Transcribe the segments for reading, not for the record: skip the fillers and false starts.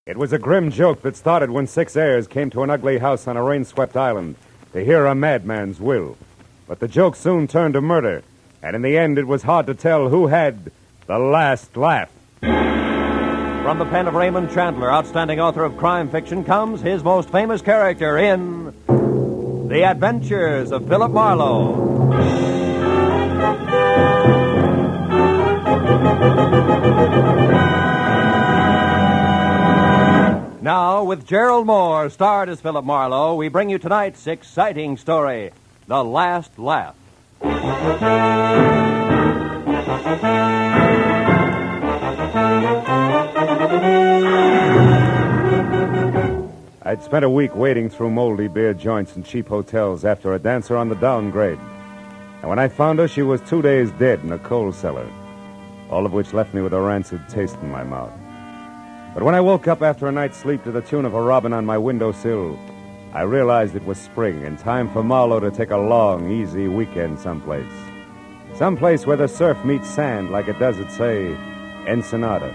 It was a grim joke that started when 6 heirs came to an ugly house on a rain-swept island to hear a madman's will. But the joke soon turned to murder, and in the end it was hard to tell who had the last laugh. From the pen of Raymond Chandler, outstanding author of crime fiction, comes his most famous character in The Adventures of Philip Marlowe. Now, with Gerald Moore, starred as Philip Marlowe, we bring you tonight's exciting story, The Last Laugh. I'd spent a week wading through moldy beer joints and cheap hotels after a dancer on the downgrade. And when I found her, she was 2 days dead in a coal cellar, all of which left me with a rancid taste in my mouth. But when I woke up after a night's sleep to the tune of a robin on my windowsill, I realized it was spring and time for Marlowe to take a long, easy weekend someplace. Someplace where the surf meets sand like it does at, say, Ensenada.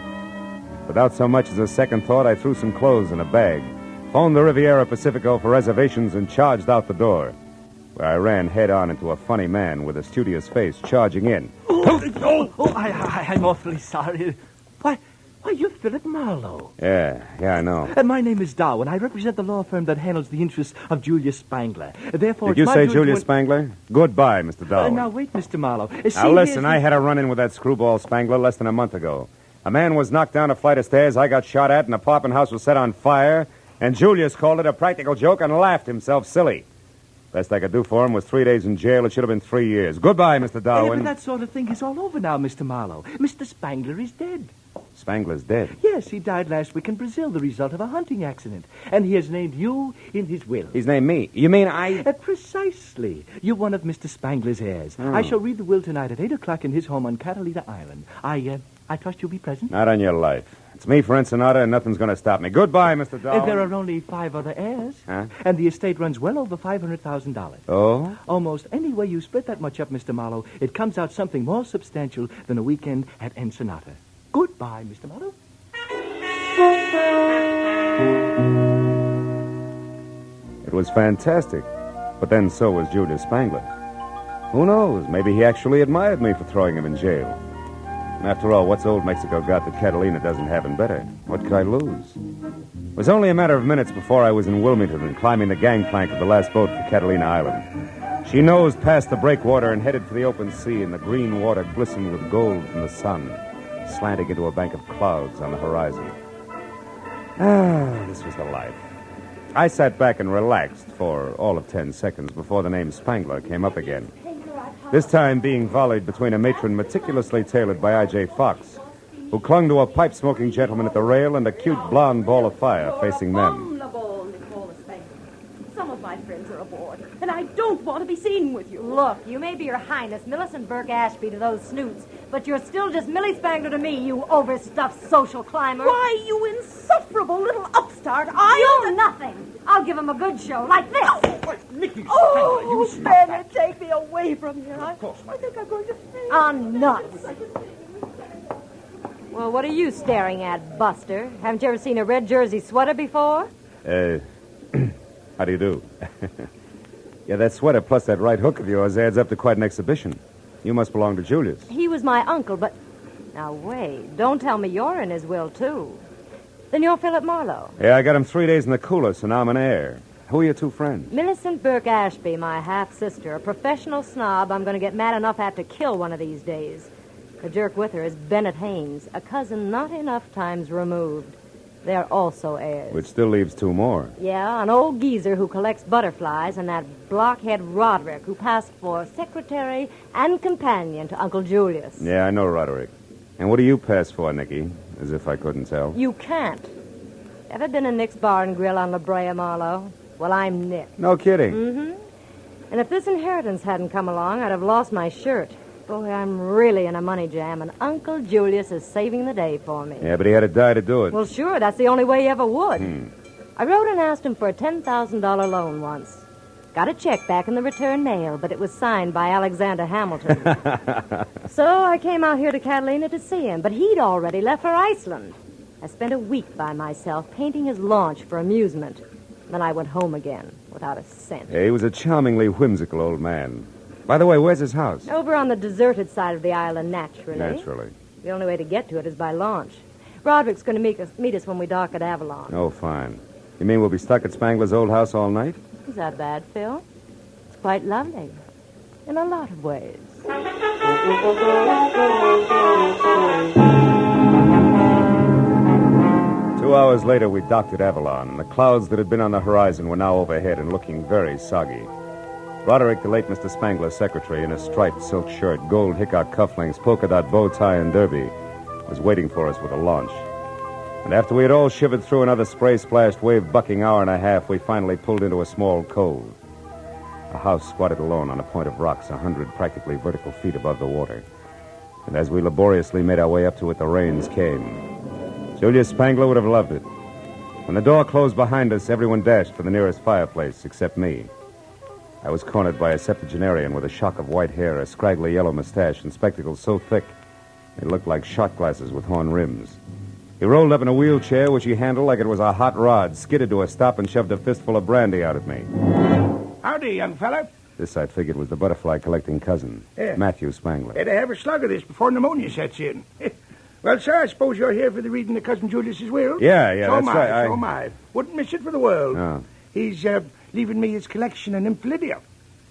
Without so much as a second thought, I threw some clothes in a bag, phoned the Riviera Pacifico for reservations, and charged out the door, where I ran head-on into a funny man with a studious face charging in. I'm awfully sorry. Why, you're Philip Marlowe. Yeah, I know. My name is Dow, and I represent the law firm that handles the interests of Julius Spangler. Therefore, Did you say Julius Spangler? Goodbye, Mr. Darwin. Now, wait, Mr. Marlowe. Now, listen, I had a run-in with that screwball Spangler less than a month ago. A man was knocked down a flight of stairs, I got shot at, an apartment house was set on fire, and Julius called it a practical joke and laughed himself silly. Best I could do for him was 3 days in jail. It should have been 3 years. Goodbye, Mr. Darwin. But that sort of thing is all over now, Mr. Marlowe. Mr. Spangler is dead. Spangler's dead? Yes, he died last week in Brazil, the result of a hunting accident. And he has named you in his will. He's named me? You mean I... Precisely. You're one of Mr. Spangler's heirs. Oh. I shall read the will tonight at 8 o'clock in his home on Catalina Island. I trust you'll be present. Not on your life. It's me for Ensenada, and nothing's going to stop me. Goodbye, Mr. Darwin. There are only 5 other heirs. Huh? And the estate runs well over $500,000. Oh? Almost any way you split that much up, Mr. Marlowe, it comes out something more substantial than a weekend at Ensenada. Goodbye, Mr. Marlowe. It was fantastic. But then so was Julius Spangler. Who knows? Maybe he actually admired me for throwing him in jail. After all, what's old Mexico got that Catalina doesn't have in better? What could I lose? It was only a matter of minutes before I was in Wilmington and climbing the gangplank of the last boat for Catalina Island. She nosed past the breakwater and headed for the open sea, and the green water glistened with gold from the sun, slanting into a bank of clouds on the horizon. This was the life. I sat back and relaxed for all of 10 seconds before the name Spangler came up again. This time being volleyed between a matron meticulously tailored by I.J. Fox, who clung to a pipe-smoking gentleman at the rail, and a cute blonde ball of fire facing them. Some of my friends are aboard, and I don't want to be seen with you. Look, you may be Your Highness Millicent Burke Ashby to those snoots, but you're still just Millie Spangler to me, you overstuffed social climber. Why, you insufferable little upstart. You're nothing. I'll give him a good show, like this. Nicky Oh, Spangler, you stop Bennett, that. take me away from here. I think I'm going to faint. On nuts. Well, what are you staring at, Buster? Haven't you ever seen a red jersey sweater before? How do you do? Yeah, that sweater plus that right hook of yours adds up to quite an exhibition. You must belong to Julius. He was my uncle, but... Now, wait. Don't tell me you're in his will, too. Then you're Philip Marlowe. Yeah, I got him 3 days in the cooler, so now I'm an heir. Who are your two friends? Millicent Burke Ashby, my half-sister, a professional snob I'm going to get mad enough at to kill one of these days. The jerk with her is Bennett Haynes, a cousin not enough times removed. They're also heirs. Which still leaves 2 more. Yeah, an old geezer who collects butterflies and that blockhead Roderick who passed for secretary and companion to Uncle Julius. Yeah, I know Roderick. And what do you pass for, Nicky? As if I couldn't tell. You can't. Ever been in Nick's Bar and Grill on La Brea, Marlowe? Well, I'm Nick. No kidding. Mm-hmm. And if this inheritance hadn't come along, I'd have lost my shirt. Boy, I'm really in a money jam, and Uncle Julius is saving the day for me. Yeah, but he had to die to do it. Well, sure, that's the only way he ever would. I wrote and asked him for a $10,000 loan once. Got a check back in the return mail, but it was signed by Alexander Hamilton. So I came out here to Catalina to see him, but he'd already left for Iceland. I spent a week by myself painting his launch for amusement. Then I went home again without a cent. He was a charmingly whimsical old man. By the way, where's his house? Over on the deserted side of the island, naturally. Naturally. The only way to get to it is by launch. Roderick's going to meet us when we dock at Avalon. Oh, fine. You mean we'll be stuck at Spangler's old house all night? Is that bad, Phil? It's quite lovely. In a lot of ways. 2 hours later, we docked at Avalon, and the clouds that had been on the horizon were now overhead and looking very soggy. Roderick, the late Mr. Spangler's secretary, in a striped silk shirt, gold hickok cufflinks, polka dot bow tie, and derby, was waiting for us with a launch. And after we had all shivered through another spray-splashed, wave-bucking hour and a half, we finally pulled into a small cove. A house squatted alone on a point of rocks 100 practically vertical feet above the water. And as we laboriously made our way up to it, the rains came. Julius Spangler would have loved it. When the door closed behind us, everyone dashed for the nearest fireplace, except me. I was cornered by a septuagenarian with a shock of white hair, a scraggly yellow mustache, and spectacles so thick they looked like shot glasses with horn rims. He rolled up in a wheelchair, which he handled like it was a hot rod, skidded to a stop, and shoved a fistful of brandy out at me. Howdy, young fella. This, I figured, was the butterfly-collecting cousin, Yeah. Matthew Spangler. Better have a slug of this before pneumonia sets in. Well, sir, I suppose you're here for the reading of Cousin Julius's will? Yeah, so that's right. So am I. Wouldn't miss it for the world. No. He's leaving me his collection of nymphalidia.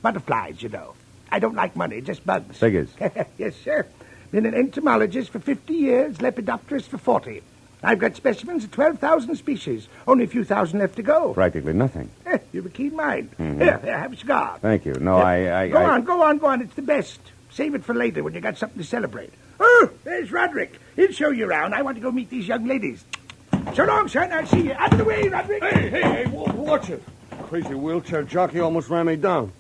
Butterflies, you know. I don't like money, just bugs. Figures. Yes, sir. Been an entomologist for 50 years, lepidopterist for 40. I've got specimens of 12,000 species. Only a few thousand left to go. Practically nothing. You've a keen mind. Mm-hmm. Here, have a cigar. Thank you. No, Go on. It's the best. Save it for later when you got something to celebrate. Oh, there's Roderick. He'll show you around. I want to go meet these young ladies. So long, son. I'll see you. Out of the way, Roderick. Hey, watch it. Crazy wheelchair jockey almost ran me down.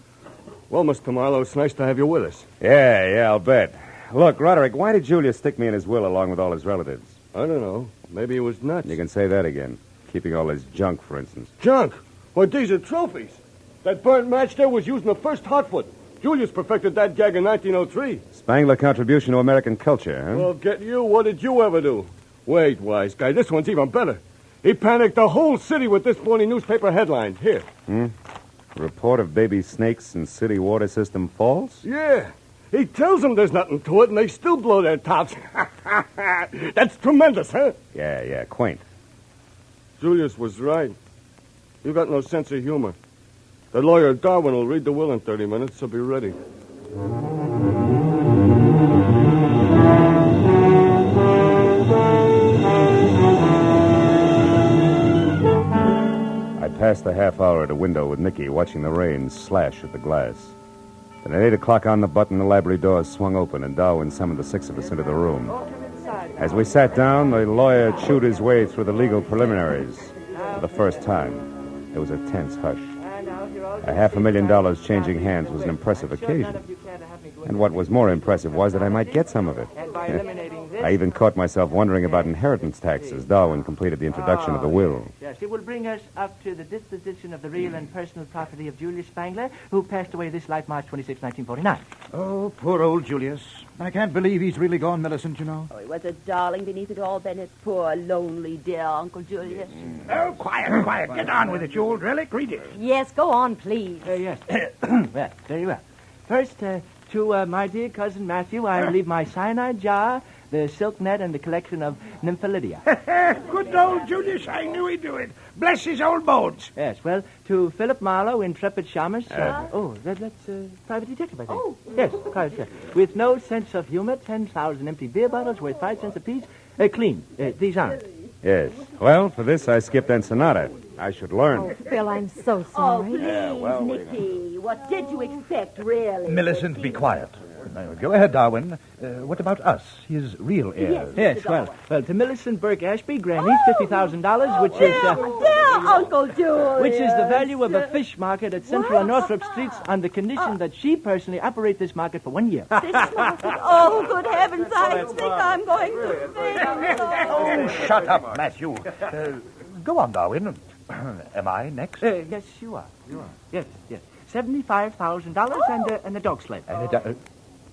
Well, Mr. Marlowe, it's nice to have you with us. Yeah, I'll bet. Look, Roderick, why did Julius stick me in his will along with all his relatives? I don't know. Maybe he was nuts. You can say that again. Keeping all his junk, for instance. Junk? Well, these are trophies. That burnt match there was used in the first Hotfoot. Julius perfected that gag in 1903. Spangler contribution to American culture, huh? Well, get you. What did you ever do? Wait, wise guy. This one's even better. He panicked the whole city with this phony newspaper headline. Here. Report of baby snakes in city water system false? Yeah. He tells them there's nothing to it, and they still blow their tops. That's tremendous, huh? Yeah, quaint. Julius was right. You got no sense of humor. The lawyer Darwin will read the will in 30 minutes, so be ready. I passed the half hour at a window with Nicky, watching the rain slash at the glass. Then at 8 o'clock on the button, the library doors swung open, and Darwin summoned the 6 of us into the room. As we sat down, the lawyer chewed his way through the legal preliminaries. For the first time, there was a tense hush. A $500,000 changing hands was an impressive occasion. And what was more impressive was that I might get some of it. I even caught myself wondering about inheritance tax as Darwin completed the introduction of the will. Yes, it will bring us up to the disposition of the real and personal property of Julius Spangler, who passed away this life March 26, 1949. Oh, poor old Julius. I can't believe he's really gone, Millicent, you know. Oh, he was a darling beneath it all, Bennett. Poor, lonely, dear Uncle Julius. Oh, quiet. Get on with it, you old relic. Read it. Yes, go on, please. Yes. Well, very well. First, to my dear cousin Matthew, I leave my cyanide jar, the silk net, and the collection of nymphalidia. Good old Julius. I knew he'd do it. Bless his old bones. Yes, well, to Philip Marlowe, intrepid shamus. That's private detective, I think. Oh. Yes, private detective. With no sense of humor, 10,000 empty beer bottles worth 5 cents apiece. Clean. These aren't. Yes. Well, for this, I skipped Ensenada. I should learn. Oh, Phil, I'm so Oh, sorry. please, Nicky. What did you expect, really? Millicent, be quiet. Go ahead, Darwin. What about us, his real heirs? Yes, well, to Millicent Burke Ashby, grant each $50,000, which is... Dear Uncle Julius. Which is the value of a fish market at Central and Northrop Streets on the condition that she personally operate this market for 1 year. This market. Oh, good heavens, I think I'm going to faint. Oh, shut up, Matthew. Go on, Darwin. Am I next? Yes, you are. Yes. $75,000 and a dog sled.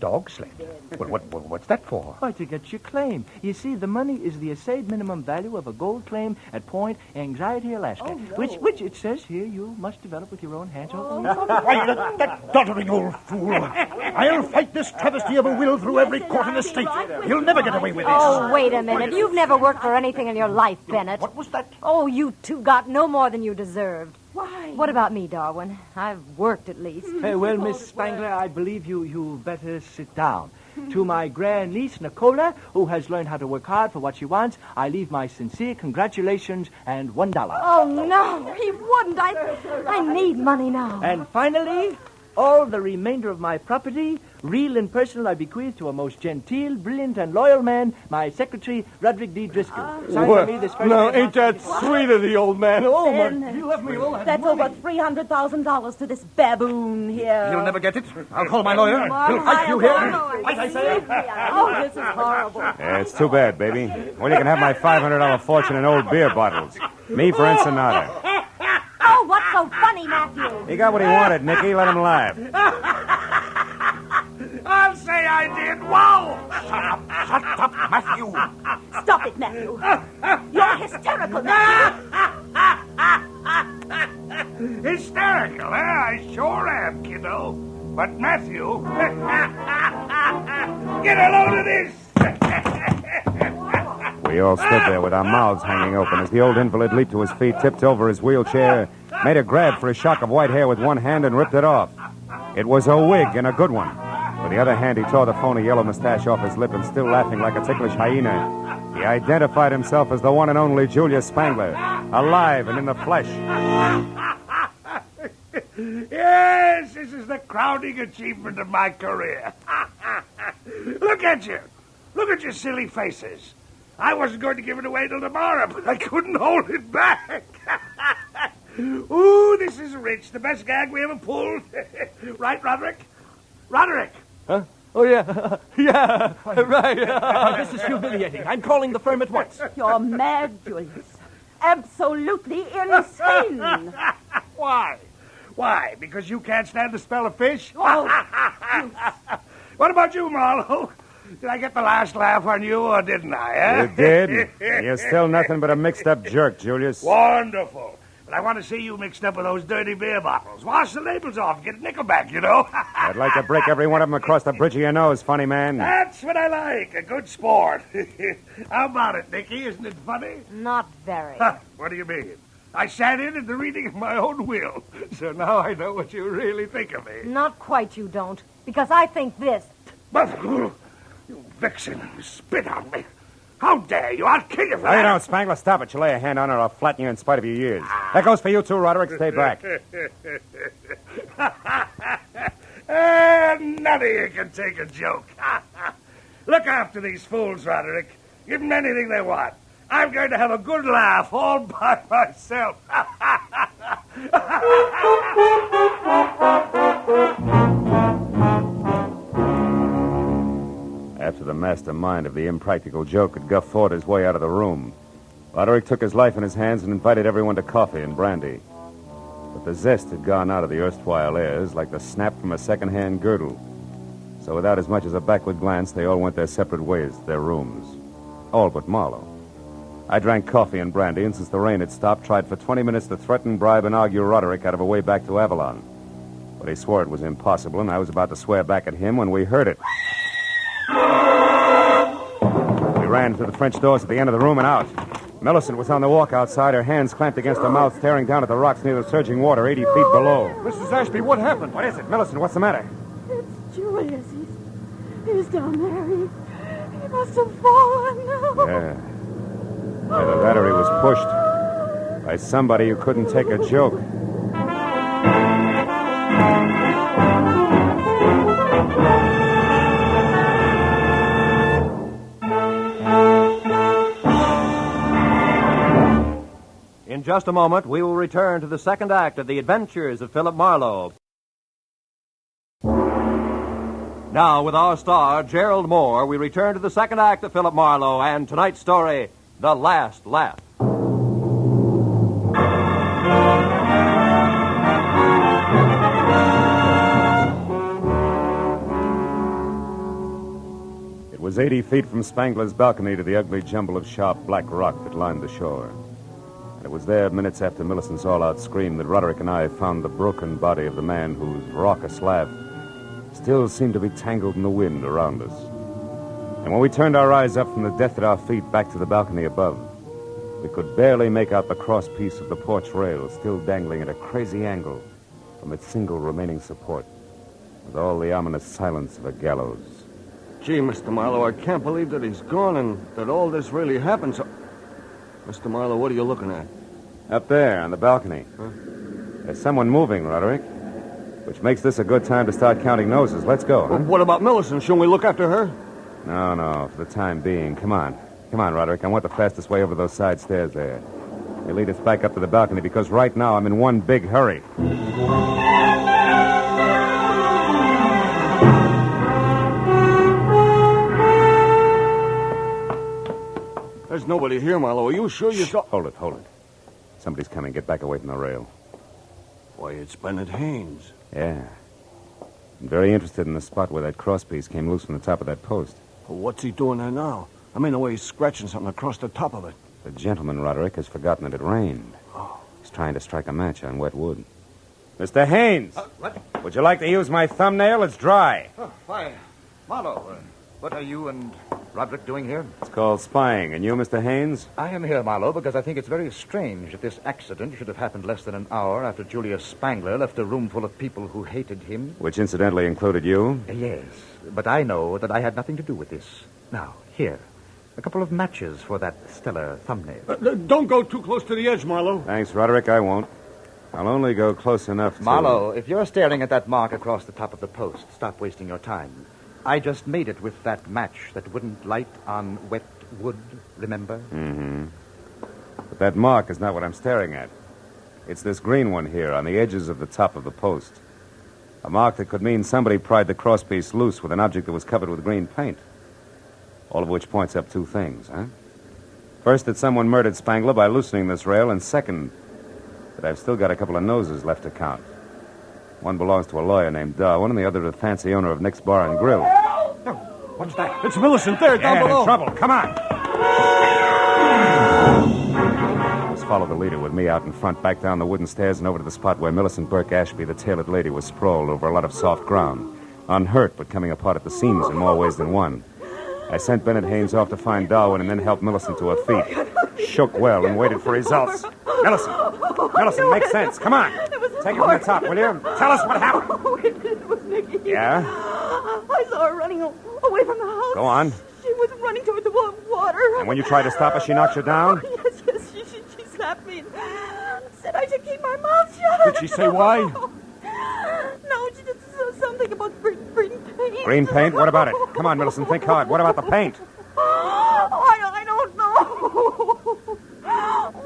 Dog sled? Well, what's that for? Why, to get your claim. You see, the money is the assayed minimum value of a gold claim at Point Anxiety, Alaska, which it says here you must develop with your own hands. Why, that doddering old fool. I'll fight this travesty of a will through every court in the state. You'll never get away with this. Oh, wait a minute. You've never worked for anything in your life, Bennett. What was that? Oh, you two got no more than you deserved. Why? What about me, Darwin? I've worked at least. Well, Miss Spangler, I believe you better sit down. To my grandniece, Nicola, who has learned how to work hard for what she wants, I leave my sincere congratulations and $1. Oh, no, he wouldn't. I need money now. And finally, all the remainder of my property, real and personal, I bequeath to a most genteel, brilliant, and loyal man, my secretary, Roderick D. Driscoll. Signed by me this first Now, day of ain't that sweet of the old man? Oh, my. Ben, You left me all that that's money. over $300,000 to this baboon here. You'll never get it. I'll call my lawyer. He'll fight you here. Fight, I say. Oh, this is horrible. Yeah, it's too bad, baby. Well, you can have my $500 fortune in old beer bottles. Me for Ensenada. Oh, what's so funny, Matthew? He got what he wanted, Nicky. Let him laugh. I'll say I did. Wow! Shut up, Matthew. Stop it, Matthew. You're hysterical, Matthew. Hysterical, eh? I sure am, kiddo. But Matthew... Get a load of this! We all stood there with our mouths hanging open as the old invalid leaped to his feet, tipped over his wheelchair, made a grab for his shock of white hair with one hand, and ripped it off. It was a wig, and a good one. With the other hand, he tore the phony yellow mustache off his lip, and still laughing like a ticklish hyena, he identified himself as the one and only Julius Spangler, alive and in the flesh. Yes, this is the crowning achievement of my career. Look at you. Look at your silly faces. I wasn't going to give it away till tomorrow, but I couldn't hold it back. Ooh, this is rich. The best gag we ever pulled. Right, Roderick? Roderick! Huh? Oh, yeah. Yeah, right. This is humiliating. I'm calling the firm at once. You're mad, Julius. Absolutely insane. Why? Why? Because you can't stand the smell of fish? Oh, What about you, Marlowe? Did I get the last laugh on you, or didn't I, eh? You did. You're still nothing but a mixed-up jerk, Julius. Wonderful. But I want to see you mixed up with those dirty beer bottles. Wash the labels off. Get a nickel back, you know. I'd like to break every one of them across the bridge of your nose, funny man. That's what I like. A good sport. How about it, Nicky? Isn't it funny? Not very. What do you mean? I sat in at the reading of my own will. So now I know what you really think of me. Not quite, you don't. Because I think this. But, you vixen, you spit on me. How dare you? I'll kill you for No, you that. don't, Spangler. Stop it. You lay a hand on her, or I'll flatten you in spite of your years. That goes for you, too, Roderick. Stay back. None of you can take a joke. Look after these fools, Roderick. Give them anything they want. I'm going to have a good laugh all by myself. After the mastermind of the impractical joke had guffawed his way out of the room, Roderick took his life in his hands and invited everyone to coffee and brandy. But the zest had gone out of the erstwhile airs like the snap from a second-hand girdle. So without as much as a backward glance, they all went their separate ways to their rooms. All but Marlowe. I drank coffee and brandy, and since the rain had stopped, tried for 20 minutes to threaten, bribe, and argue Roderick out of a way back to Avalon. But he swore it was impossible, and I was about to swear back at him when we heard it. We ran to the French doors at the end of the room and out. Millicent was on the walk outside, her hands clamped against her mouth, staring down at the rocks near the surging water 80 feet below. Mrs. Ashby, what happened? What is it? Millicent, what's the matter? it's Julius. He's down there. He must have fallen. Yeah. Either that or he was pushed by somebody who couldn't take a joke. In just a moment, we will return to the second act of The Adventures of Philip Marlowe. Now, with our star, Gerald Moore, we return to the second act of Philip Marlowe and tonight's story, The Last Laugh. was 80 feet from Spangler's balcony to the ugly jumble of sharp black rock that lined the shore. And it was there, minutes after Millicent's all-out scream, that Roderick and I found the broken body of the man whose raucous laugh still seemed to be tangled in the wind around us. And when we turned our eyes up from the death at our feet back to the balcony above, we could barely make out the crosspiece of the porch rail still dangling at a crazy angle from its single remaining support, with all the ominous silence of a gallows. Gee, Mr. Marlowe, I can't believe that he's gone and that all this really happened. So, Mr. Marlowe, what are you looking at? Up there on the balcony. Huh? There's someone moving, Roderick, which makes this a good time to start counting noses. Let's go, huh? Well, what about Millicent? Shouldn't we look after her? No, for the time being. Come on, Roderick. I want the fastest way over those side stairs there. They lead us back up to the balcony because right now I'm in one big hurry. There's nobody here, Marlowe. Are you sure you saw... Hold it. Somebody's coming. Get back away from the rail. Why, it's Bennett Haynes. Yeah. I'm very interested in the spot where that crosspiece came loose from the top of that post. Well, what's he doing there now? I mean, the way he's scratching something across the top of it. The gentleman, Roderick, has forgotten that it rained. Oh. He's trying to strike a match on wet wood. Mr. Haynes! What? Would you like to use my thumbnail? It's dry. Oh, why, Marlowe, what are you and Roderick doing here? It's called spying. And you, Mr. Haynes? I am here, Marlowe, because I think it's very strange that this accident should have happened less than an hour after Julius Spangler left a room full of people who hated him. Which incidentally included you? Yes, but I know that I had nothing to do with this. Now, here, a couple of matches for that stellar thumbnail. Don't go too close to the edge, Marlowe. Thanks, Roderick. I won't. I'll only go close enough to... Marlowe, if you're staring at that mark across the top of the post, stop wasting your time. I just made it with that match that wouldn't light on wet wood, remember? Mm-hmm. But that mark is not what I'm staring at. It's this green one here on the edges of the top of the post. A mark that could mean somebody pried the crosspiece loose with an object that was covered with green paint. All of which points up two things, huh? First, that someone murdered Spangler by loosening this rail, and second, that I've still got a couple of noses left to count. One belongs to a lawyer named Darwin, and the other to the fancy owner of Nick's Bar and Grill. What's that? It's Millicent there, down below. In trouble. Come on. Let's follow the leader with me out in front, back down the wooden stairs and over to the spot where Millicent Burke Ashby, the tailored lady, was sprawled over a lot of soft ground. Unhurt, but coming apart at the seams in more ways than one. I sent Bennett Haynes off to find Darwin and then helped Millicent to her feet. Shook well and waited for results. Millicent, make sense. Come on. Take it from the top, will you? Tell us what happened. Oh, it was Nicky. Yeah? I saw her running away from the house. Go on. She was running toward the water. And when you tried to stop her, she knocked you down? Yes, she slapped me and said I should keep my mouth shut. Did she say why? No, she just said something about green paint. Green paint? What about it? Come on, Millicent, think hard. What about the paint? I don't know.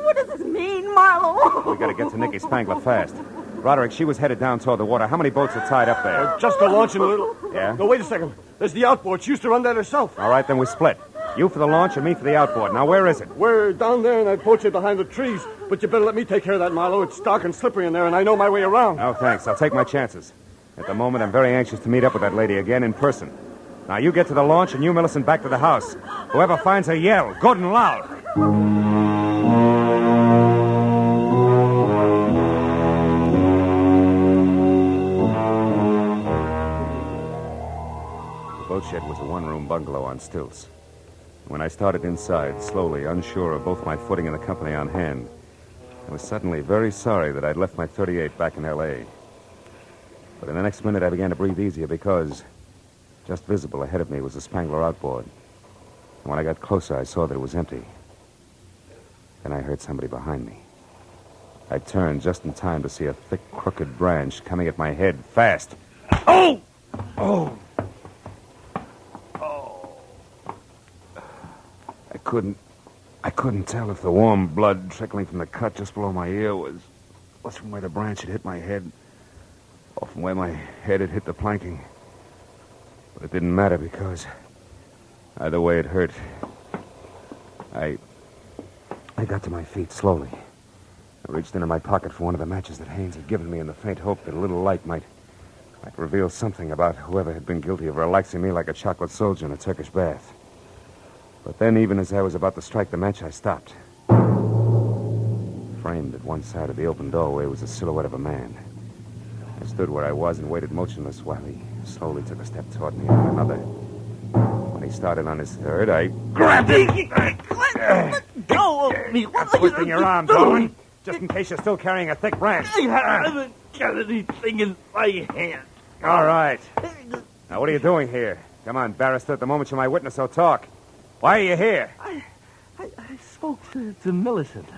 What does this mean, Marlowe? We gotta get to Nicky Spangler fast. Roderick, she was headed down toward the water. How many boats are tied up there? Just a launch and a little... Yeah? No, wait a second. There's the outboard. She used to run that herself. All right, then we split. You for the launch and me for the outboard. Now, where is it? We're down there in that boat behind the trees. But you better let me take care of that, Marlowe. It's dark and slippery in there, and I know my way around. Oh, thanks. I'll take my chances. At the moment, I'm very anxious to meet up with that lady again in person. Now, you get to the launch and you, Millicent, back to the house. Whoever finds her, yell. Good and loud. The boat shed was a one-room bungalow on stilts. When I started inside, slowly, unsure of both my footing and the company on hand, I was suddenly very sorry that I'd left my .38 back in L.A. But in the next minute, I began to breathe easier because just visible ahead of me was the Spangler outboard. And when I got closer, I saw that it was empty. Then I heard somebody behind me. I turned just in time to see a thick, crooked branch coming at my head fast. Oh! Oh! I couldn't tell if the warm blood trickling from the cut just below my ear was from where the branch had hit my head or from where my head had hit the planking. But it didn't matter because either way it hurt. I got to my feet slowly. I reached into my pocket for one of the matches that Haynes had given me in the faint hope that a little light might reveal something about whoever had been guilty of relaxing me like a chocolate soldier in a Turkish bath. But then, even as I was about to strike the match, I stopped. Framed at one side of the open doorway was the silhouette of a man. I stood where I was and waited motionless while he slowly took a step toward me and another. When he started on his third, I grabbed him. Let go of me. I'm twisting your arm, Darwin, just in case you're still carrying a thick branch. I haven't got anything in my hand. All right. Now, what are you doing here? Come on, barrister, at the moment you're my witness, so talk. Why are you here? I spoke to Millicent.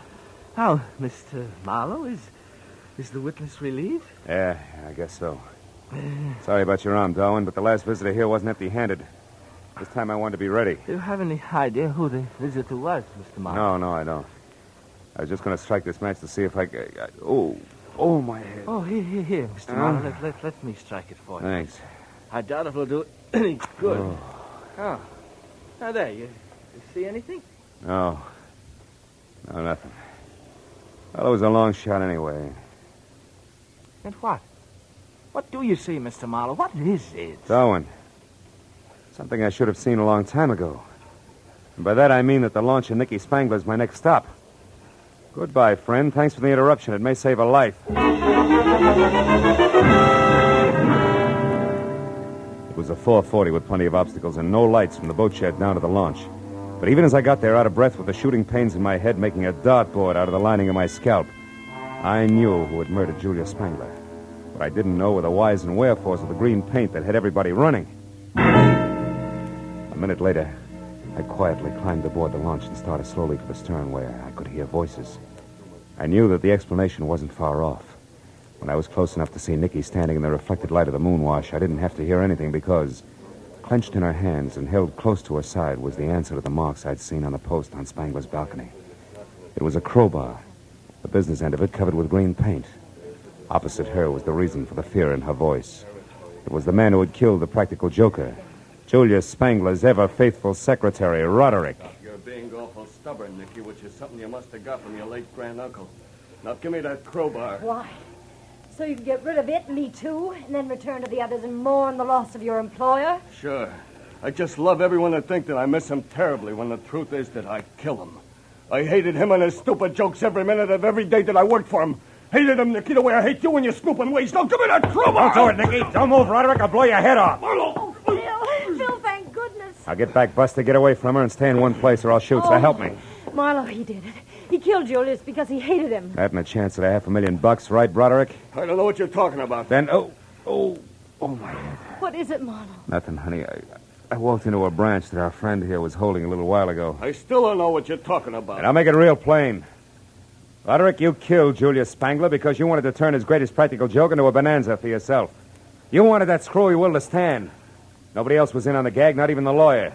How, Mr. Marlowe, is the witness relieved? Yeah, I guess so. Sorry about your arm, Darwin, but the last visitor here wasn't empty-handed. This time I wanted to be ready. Do you have any idea who the visitor was, Mr. Marlowe? No, I don't. I was just going to strike this match to see if I could... my head. Oh, here, Mr. Marlowe. Let me strike it for you. Thanks. I doubt if it'll do any good. Oh. Now, there, you see anything? No, nothing. Well, it was a long shot anyway. And what? What do you see, Mr. Marlowe? What is it? Darwin. Something I should have seen a long time ago. And by that I mean that the launch of Nicky Spangler's my next stop. Goodbye, friend. Thanks for the interruption. It may save a life. It was a 440 with plenty of obstacles and no lights from the boat shed down to the launch. But even as I got there, out of breath with the shooting pains in my head making a dartboard out of the lining of my scalp, I knew who had murdered Julia Spangler. What I didn't know were the whys and wherefores of the green paint that had everybody running. A minute later, I quietly climbed aboard the launch and started slowly for the stern where I could hear voices. I knew that the explanation wasn't far off. When I was close enough to see Nicky standing in the reflected light of the moonwash, I didn't have to hear anything because, clenched in her hands and held close to her side, was the answer to the marks I'd seen on the post on Spangler's balcony. It was a crowbar, the business end of it covered with green paint. Opposite her was the reason for the fear in her voice. It was the man who had killed the practical joker, Julius Spangler's ever-faithful secretary, Roderick. You're being awful stubborn, Nicky, which is something you must have got from your late granduncle. Now, give me that crowbar. Why? So you can get rid of it, me too, and then return to the others and mourn the loss of your employer? Sure. I just love everyone to think that I miss him terribly when the truth is that I kill him. I hated him and his stupid jokes every minute of every day that I worked for him. Hated him, Nicky, the way I hate you and your snooping ways. Now give me that crowbar! Don't do it, Nicky. Don't move, Roderick. I'll blow your head off. Oh, Phil, thank goodness. I'll get back, Buster, get away from her, and stay in one place or I'll shoot. So help me. Marlowe, he did it. He killed Julius because he hated him. That and a chance at $500,000, right, Broderick? I don't know what you're talking about. Then, my head. What is it, Marlowe? Nothing, honey. I walked into a branch that our friend here was holding a little while ago. I still don't know what you're talking about. And I'll make it real plain. Roderick, you killed Julius Spangler because you wanted to turn his greatest practical joke into a bonanza for yourself. You wanted that screwy will to stand. Nobody else was in on the gag, not even the lawyer.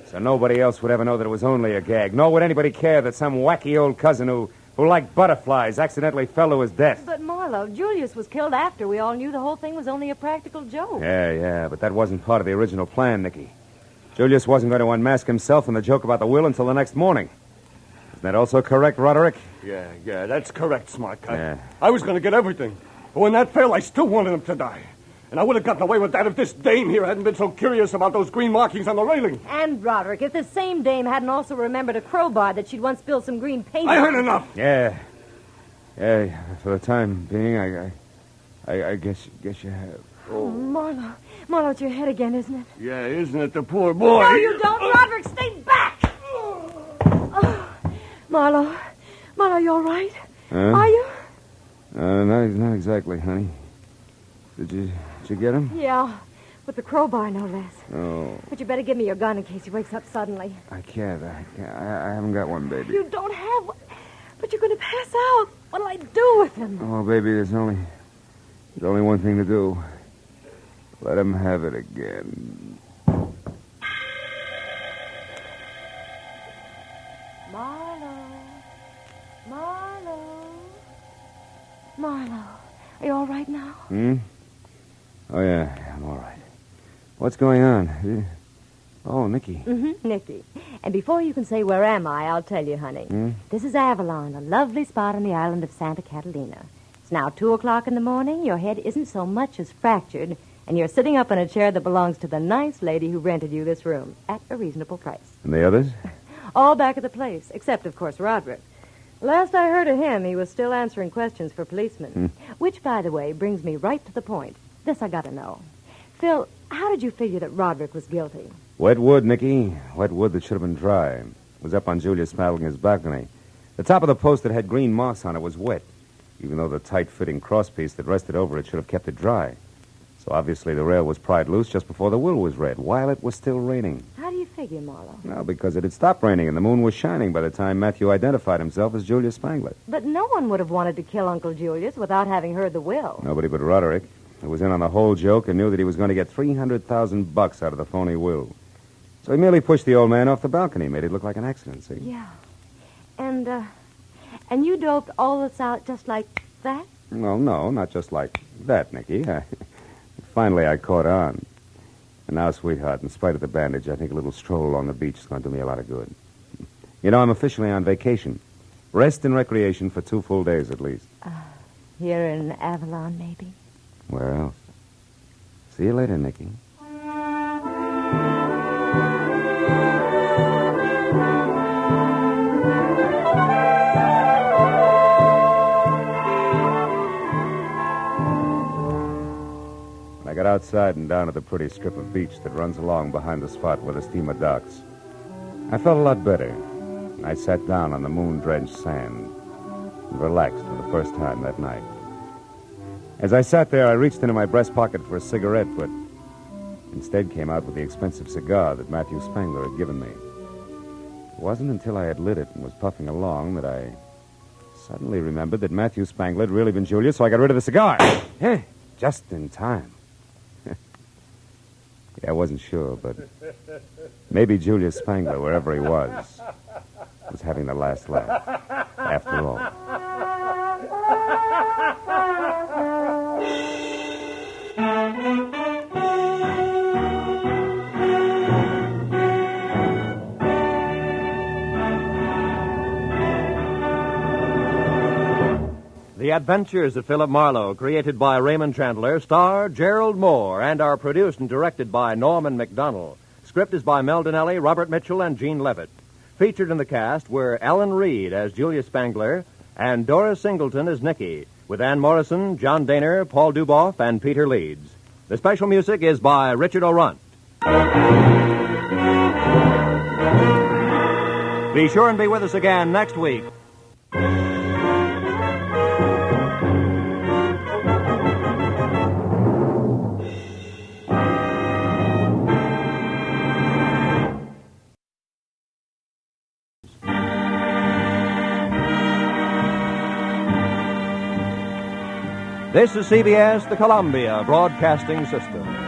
So nobody else would ever know that it was only a gag. Nor would anybody care that some wacky old cousin who liked butterflies accidentally fell to his death. But, Marlowe, Julius was killed after we all knew the whole thing was only a practical joke. Yeah, but that wasn't part of the original plan, Nicky. Julius wasn't going to unmask himself in the joke about the will until the next morning. Isn't that also correct, Roderick? Yeah, that's correct, smart guy. Yeah. I was going to get everything. But when that failed, I still wanted him to die. And I would have gotten away with that if this dame here hadn't been so curious about those green markings on the railing. And, Roderick, if this same dame hadn't also remembered a crowbar that she'd once spilled some green paint I on. heard enough. Yeah, for the time being, I guess you have. Oh, Marlowe, it's your head again, isn't it? Yeah, isn't it, the poor boy? No, you don't, Roderick. Stay back. Marlowe, you all right? Huh? Are you? Not exactly, honey. Did you get him? Yeah, with the crowbar, no less. Oh. But you better give me your gun in case he wakes up suddenly. I can't. I haven't got one, baby. You don't have one? But you're going to pass out. What'll I do with him? Oh, baby, there's only one thing to do. Let him have it again. Marlowe, are you all right now? Oh, yeah, I'm all right. What's going on? Oh, Nicky. Mm-hmm, Nicky. And before you can say, where am I, I'll tell you, honey. This is Avalon, a lovely spot on the island of Santa Catalina. It's now 2 o'clock in the morning. Your head isn't so much as fractured, And you're sitting up in a chair that belongs to the nice lady who rented you this room at a reasonable price. And the others? All back at the place, except, of course, Roderick. Last I heard of him, he was still answering questions for policemen. Which, by the way, brings me right to the point. This I gotta know. Phil, how did you figure that Roderick was guilty? Wet wood, Nicky. Wet wood that should have been dry. It was up on Julius Spangling's balcony. The top of the post that had green moss on it was wet, even though the tight-fitting crosspiece that rested over it should have kept it dry. So obviously the rail was pried loose just before the will was read, while it was still raining. How do you figure, Marlowe? Well, because it had stopped raining and the moon was shining by the time Matthew identified himself as Julius Spangler. But no one would have wanted to kill Uncle Julius without having heard the will. Nobody but Roderick, who was in on the whole joke and knew that he was going to get $300,000 out of the phony will. So he merely pushed the old man off the balcony, made it look like an accident, see? Yeah. And you doped all this out just like that? Well, no, not just like that, Nicky. Finally, I caught on. And now, sweetheart, in spite of the bandage, I think a little stroll along the beach is going to do me a lot of good. You know, I'm officially on vacation. Rest and recreation for 2 full days at least. Here in Avalon, maybe? Where else? See you later, Nicky. I got outside and down to the pretty strip of beach that runs along behind the spot where the steamer docks. I felt a lot better. I sat down on the moon-drenched sand and relaxed for the first time that night. As I sat there, I reached into my breast pocket for a cigarette, but instead came out with the expensive cigar that Matthew Spangler had given me. It wasn't until I had lit it and was puffing along that I suddenly remembered that Matthew Spangler had really been Julius, so I got rid of the cigar. Hey, just in time. Yeah, I wasn't sure, but maybe Julius Spangler, wherever he was having the last laugh, after all. The Adventures of Philip Marlowe, created by Raymond Chandler, star Gerald Moore, and are produced and directed by Norman MacDonald. Script is by Mel Donnelly, Robert Mitchell, and Gene Levitt. Featured in the cast were Ellen Reed as Julius Spangler and Doris Singleton as Nicky, with Ann Morrison, John Daner, Paul Duboff, and Peter Leeds. The special music is by Richard O'Runt. Be sure and be with us again next week. This is CBS, the Columbia Broadcasting System.